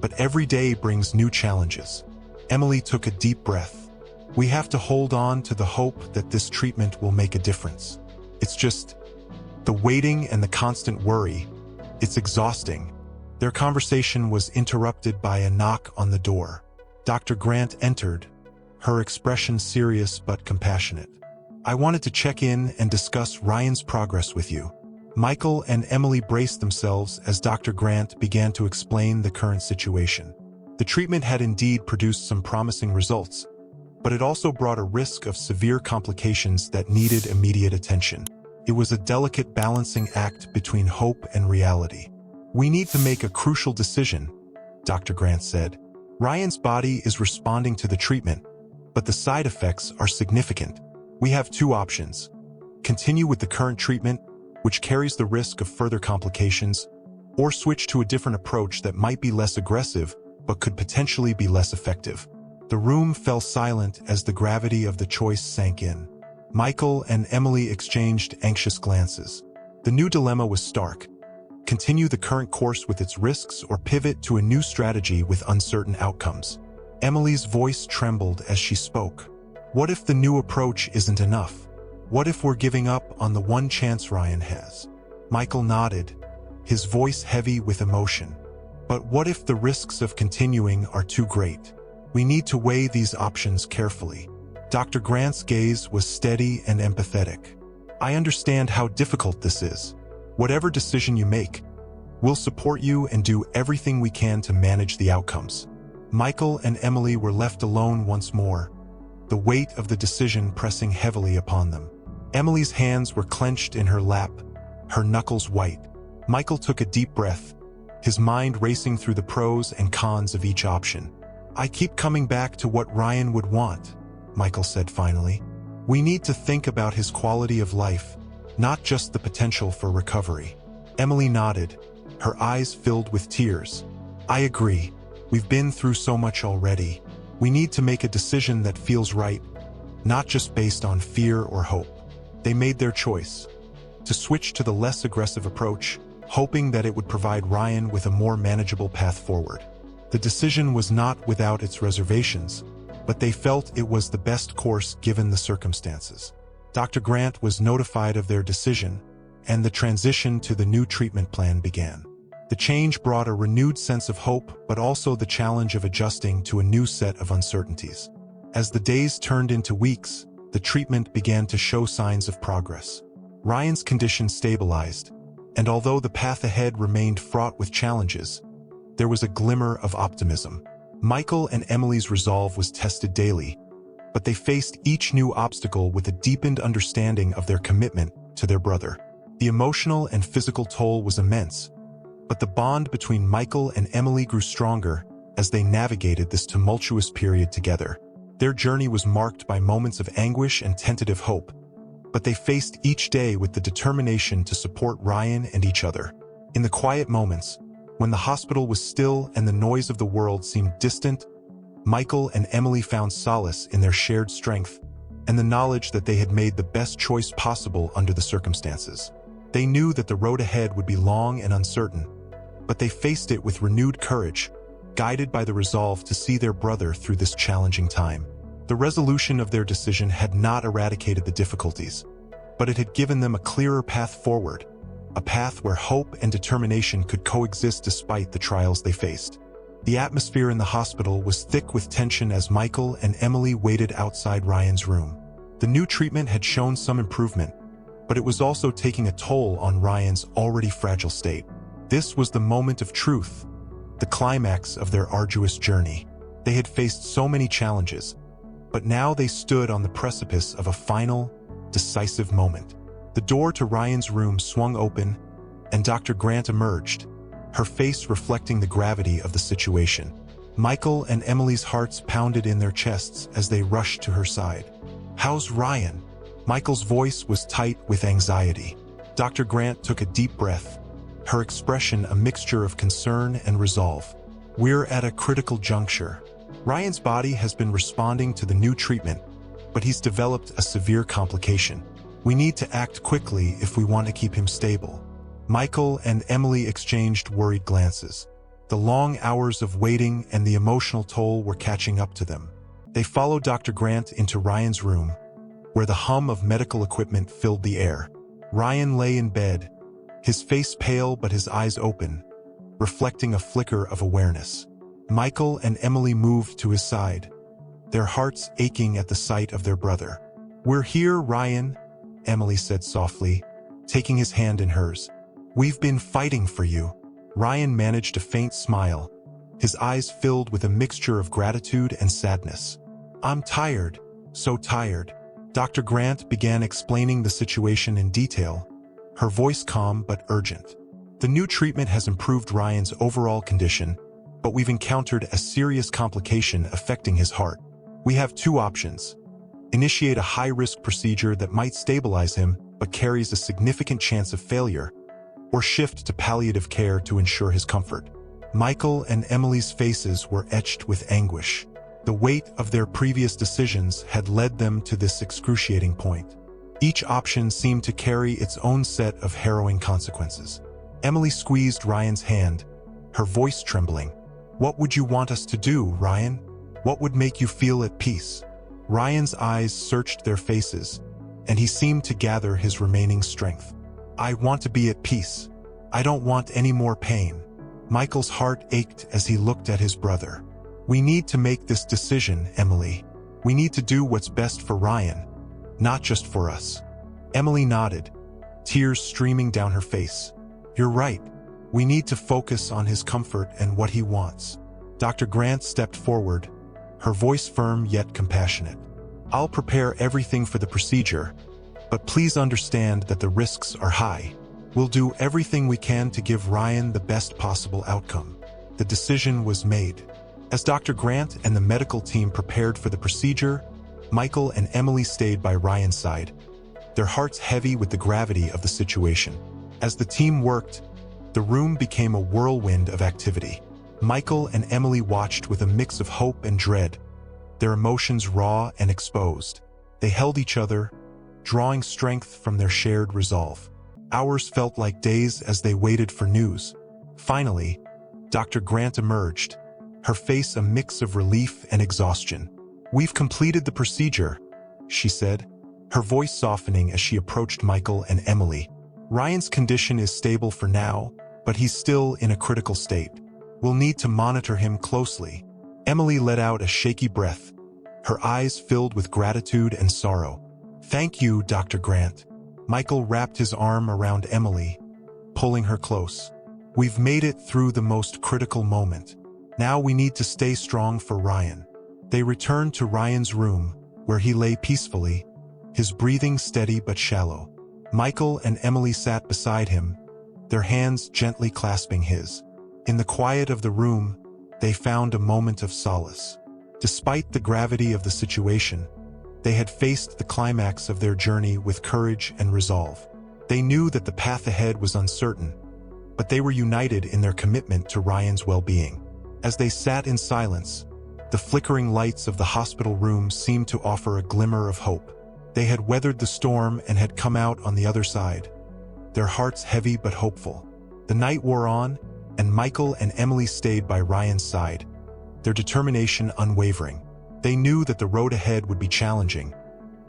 Speaker 1: but every day brings new challenges." Emily took a deep breath. "We have to hold on to the hope that this treatment will make a difference. It's just the waiting and the constant worry. It's exhausting." Their conversation was interrupted by a knock on the door. Dr. Grant entered, her expression serious but compassionate. "I wanted to check in and discuss Ryan's progress with you." Michael and Emily braced themselves as Dr. Grant began to explain the current situation. The treatment had indeed produced some promising results, but it also brought a risk of severe complications that needed immediate attention. It was a delicate balancing act between hope and reality. "We need to make a crucial decision," Dr. Grant said. "Ryan's body is responding to the treatment, but the side effects are significant. We have two options: continue with the current treatment, which carries the risk of further complications, or switch to a different approach that might be less aggressive but could potentially be less effective." The room fell silent as the gravity of the choice sank in. Michael and Emily exchanged anxious glances. The new dilemma was stark: continue the current course with its risks or pivot to a new strategy with uncertain outcomes. Emily's voice trembled as she spoke. "What if the new approach isn't enough? What if we're giving up on the one chance Ryan has?" Michael nodded, his voice heavy with emotion. "But what if the risks of continuing are too great? We need to weigh these options carefully." Dr. Grant's gaze was steady and empathetic. "I understand how difficult this is. Whatever decision you make, we'll support you and do everything we can to manage the outcomes." Michael and Emily were left alone once more, the weight of the decision pressing heavily upon them. Emily's hands were clenched in her lap, her knuckles white. Michael took a deep breath, his mind racing through the pros and cons of each option. "I keep coming back to what Ryan would want," Michael said finally. "We need to think about his quality of life, not just the potential for recovery." Emily nodded, her eyes filled with tears. "I agree. We've been through so much already. We need to make a decision that feels right, not just based on fear or hope." They made their choice: to switch to the less aggressive approach, hoping that it would provide Ryan with a more manageable path forward. The decision was not without its reservations, but they felt it was the best course given the circumstances. Dr. Grant was notified of their decision, and the transition to the new treatment plan began. The change brought a renewed sense of hope, but also the challenge of adjusting to a new set of uncertainties. As the days turned into weeks, the treatment began to show signs of progress. Ryan's condition stabilized, and although the path ahead remained fraught with challenges, there was a glimmer of optimism. Michael and Emily's resolve was tested daily, but they faced each new obstacle with a deepened understanding of their commitment to their brother. The emotional and physical toll was immense, but the bond between Michael and Emily grew stronger as they navigated this tumultuous period together. Their journey was marked by moments of anguish and tentative hope, but they faced each day with the determination to support Ryan and each other. In the quiet moments, when the hospital was still and the noise of the world seemed distant, Michael and Emily found solace in their shared strength and the knowledge that they had made the best choice possible under the circumstances. They knew that the road ahead would be long and uncertain, but they faced it with renewed courage, guided by the resolve to see their brother through this challenging time. The resolution of their decision had not eradicated the difficulties, but it had given them a clearer path forward, a path where hope and determination could coexist despite the trials they faced. The atmosphere in the hospital was thick with tension as Michael and Emily waited outside Ryan's room. The new treatment had shown some improvement, but it was also taking a toll on Ryan's already fragile state. This was the moment of truth, the climax of their arduous journey. They had faced so many challenges, but now they stood on the precipice of a final, decisive moment. The door to Ryan's room swung open, and Dr. Grant emerged, her face reflecting the gravity of the situation. Michael and Emily's hearts pounded in their chests as they rushed to her side. "How's Ryan?" Michael's voice was tight with anxiety. Dr. Grant took a deep breath, her expression a mixture of concern and resolve. "We're at a critical juncture. Ryan's body has been responding to the new treatment, but he's developed a severe complication. We need to act quickly if we want to keep him stable." Michael and Emily exchanged worried glances. The long hours of waiting and the emotional toll were catching up to them. They followed Dr. Grant into Ryan's room, where the hum of medical equipment filled the air. Ryan lay in bed, his face pale but his eyes open, reflecting a flicker of awareness. Michael and Emily moved to his side, their hearts aching at the sight of their brother. "We're here, Ryan," Emily said softly, taking his hand in hers. "We've been fighting for you." Ryan managed a faint smile, his eyes filled with a mixture of gratitude and sadness. "I'm tired, so tired." Dr. Grant began explaining the situation in detail, her voice calm but urgent. "The new treatment has improved Ryan's overall condition, but we've encountered a serious complication affecting his heart. We have two options: initiate a high-risk procedure that might stabilize him but carries a significant chance of failure, or shift to palliative care to ensure his comfort." Michael and Emily's faces were etched with anguish. The weight of their previous decisions had led them to this excruciating point. Each option seemed to carry its own set of harrowing consequences. Emily squeezed Ryan's hand, her voice trembling. "What would you want us to do, Ryan? What would make you feel at peace?" Ryan's eyes searched their faces, and he seemed to gather his remaining strength. "I want to be at peace. I don't want any more pain." Michael's heart ached as he looked at his brother. "We need to make this decision, Emily. We need to do what's best for Ryan, not just for us." Emily nodded, tears streaming down her face. "You're right. We need to focus on his comfort and what he wants." Dr. Grant stepped forward, her voice firm yet compassionate. "I'll prepare everything for the procedure, but please understand that the risks are high. We'll do everything we can to give Ryan the best possible outcome." The decision was made. As Dr. Grant and the medical team prepared for the procedure, Michael and Emily stayed by Ryan's side, their hearts heavy with the gravity of the situation. As the team worked, the room became a whirlwind of activity. Michael and Emily watched with a mix of hope and dread, their emotions raw and exposed. They held each other, drawing strength from their shared resolve. Hours felt like days as they waited for news. Finally, Dr. Grant emerged, her face a mix of relief and exhaustion. "We've completed the procedure," she said, her voice softening as she approached Michael and Emily. "Ryan's condition is stable for now, but he's still in a critical state. We'll need to monitor him closely." Emily let out a shaky breath, her eyes filled with gratitude and sorrow. "Thank you, Dr. Grant." Michael wrapped his arm around Emily, pulling her close. "We've made it through the most critical moment. Now we need to stay strong for Ryan." They returned to Ryan's room, where he lay peacefully, his breathing steady but shallow. Michael and Emily sat beside him, their hands gently clasping his. In the quiet of the room, they found a moment of solace. Despite the gravity of the situation, they had faced the climax of their journey with courage and resolve. They knew that the path ahead was uncertain, but they were united in their commitment to Ryan's well-being. As they sat in silence, the flickering lights of the hospital room seemed to offer a glimmer of hope. They had weathered the storm and had come out on the other side, their hearts heavy but hopeful. The night wore on, and Michael and Emily stayed by Ryan's side, their determination unwavering. They knew that the road ahead would be challenging,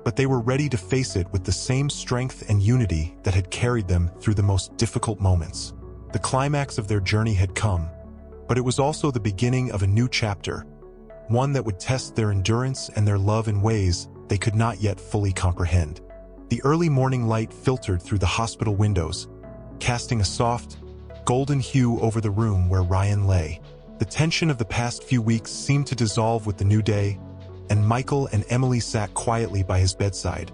Speaker 1: but they were ready to face it with the same strength and unity that had carried them through the most difficult moments. The climax of their journey had come, but it was also the beginning of a new chapter, one that would test their endurance and their love in ways they could not yet fully comprehend. The early morning light filtered through the hospital windows, casting a soft, golden hue over the room where Ryan lay. The tension of the past few weeks seemed to dissolve with the new day, and Michael and Emily sat quietly by his bedside,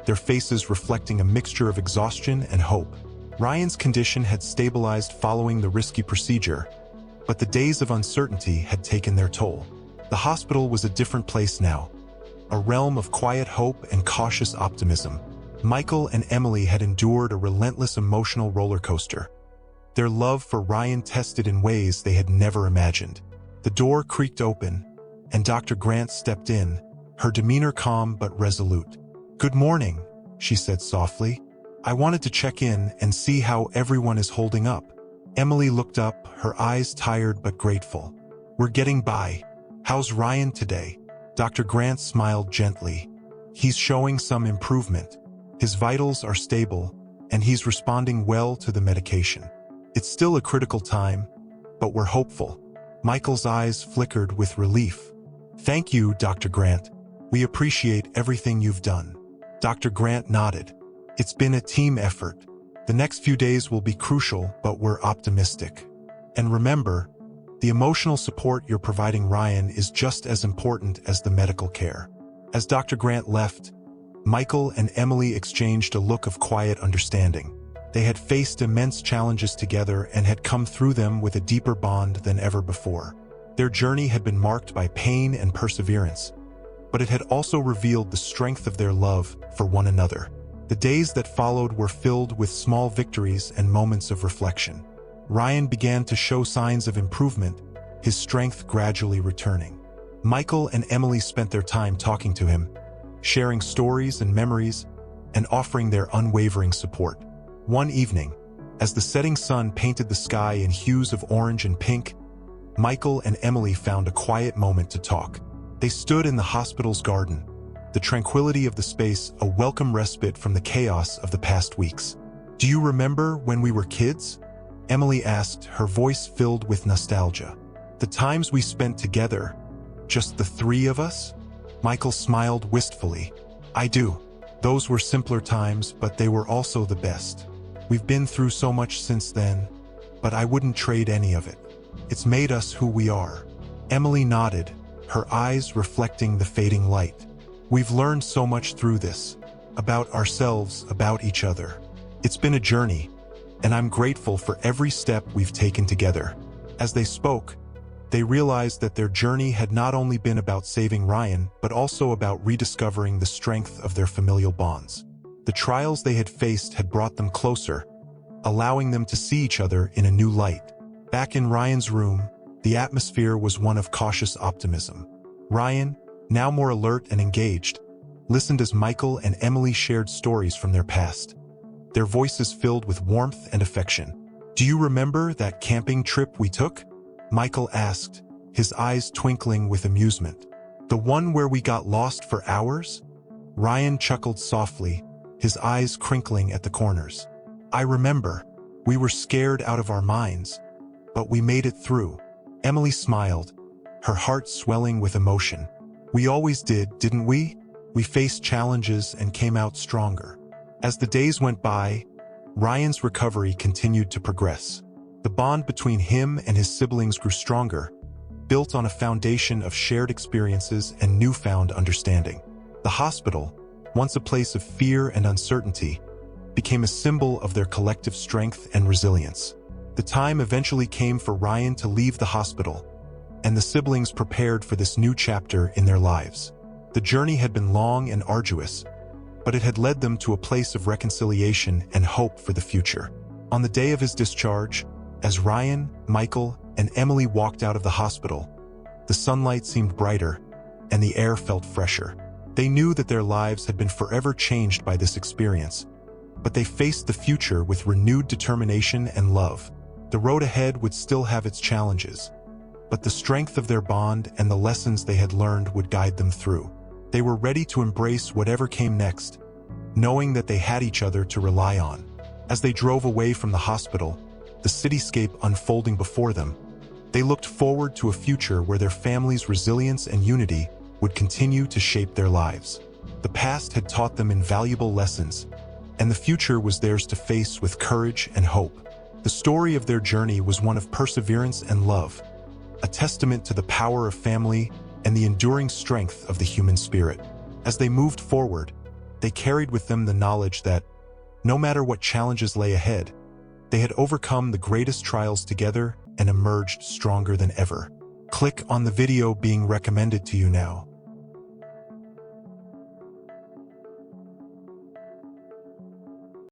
Speaker 1: their faces reflecting a mixture of exhaustion and hope. Ryan's condition had stabilized following the risky procedure, but the days of uncertainty had taken their toll. The hospital was a different place now, a realm of quiet hope and cautious optimism. Michael and Emily had endured a relentless emotional roller coaster, their love for Ryan tested in ways they had never imagined. The door creaked open, and Dr. Grant stepped in, her demeanor calm but resolute. "Good morning," she said softly. "I wanted to check in and see how everyone is holding up." Emily looked up, her eyes tired but grateful. "We're getting by. How's Ryan today?" Dr. Grant smiled gently. "He's showing some improvement. His vitals are stable, and he's responding well to the medication. It's still a critical time, but we're hopeful." Michael's eyes flickered with relief. "Thank you, Dr. Grant. We appreciate everything you've done." Dr. Grant nodded. "It's been a team effort. The next few days will be crucial, but we're optimistic. And remember, the emotional support you're providing Ryan is just as important as the medical care." As Dr. Grant left, Michael and Emily exchanged a look of quiet understanding. They had faced immense challenges together and had come through them with a deeper bond than ever before. Their journey had been marked by pain and perseverance, but it had also revealed the strength of their love for one another. The days that followed were filled with small victories and moments of reflection. Ryan began to show signs of improvement, his strength gradually returning. Michael and Emily spent their time talking to him, sharing stories and memories, and offering their unwavering support. One evening, as the setting sun painted the sky in hues of orange and pink, Michael and Emily found a quiet moment to talk. They stood in the hospital's garden, the tranquility of the space a welcome respite from the chaos of the past weeks. "Do you remember when we were kids?" Emily asked, her voice filled with nostalgia. "The times we spent together, just the three of us?" Michael smiled wistfully. "I do. Those were simpler times, but they were also the best. We've been through so much since then, but I wouldn't trade any of it. It's made us who we are." Emily nodded, her eyes reflecting the fading light. "We've learned so much through this, about ourselves, about each other. It's been a journey, and I'm grateful for every step we've taken together." As they spoke, they realized that their journey had not only been about saving Ryan, but also about rediscovering the strength of their familial bonds. The trials they had faced had brought them closer, allowing them to see each other in a new light. Back in Ryan's room, the atmosphere was one of cautious optimism. Ryan, now more alert and engaged, listened as Michael and Emily shared stories from their past, their voices filled with warmth and affection. "Do you remember that camping trip we took?" Michael asked, his eyes twinkling with amusement. "The one where we got lost for hours?" Ryan chuckled softly, his eyes crinkling at the corners. "I remember. We were scared out of our minds, but we made it through." Emily smiled, her heart swelling with emotion. "We always did, didn't we? We faced challenges and came out stronger." As the days went by, Ryan's recovery continued to progress. The bond between him and his siblings grew stronger, built on a foundation of shared experiences and newfound understanding. The hospital, once a place of fear and uncertainty, became a symbol of their collective strength and resilience. The time eventually came for Ryan to leave the hospital, and the siblings prepared for this new chapter in their lives. The journey had been long and arduous, but it had led them to a place of reconciliation and hope for the future. On the day of his discharge, as Ryan, Michael, and Emily walked out of the hospital, the sunlight seemed brighter, and the air felt fresher. They knew that their lives had been forever changed by this experience, but they faced the future with renewed determination and love. The road ahead would still have its challenges, but the strength of their bond and the lessons they had learned would guide them through. They were ready to embrace whatever came next, knowing that they had each other to rely on. As they drove away from the hospital, the cityscape unfolding before them, they looked forward to a future where their family's resilience and unity would continue to shape their lives. The past had taught them invaluable lessons, and the future was theirs to face with courage and hope. The story of their journey was one of perseverance and love, a testament to the power of family and the enduring strength of the human spirit. As they moved forward, they carried with them the knowledge that, no matter what challenges lay ahead, they had overcome the greatest trials together and emerged stronger than ever. Click on the video being recommended to you now.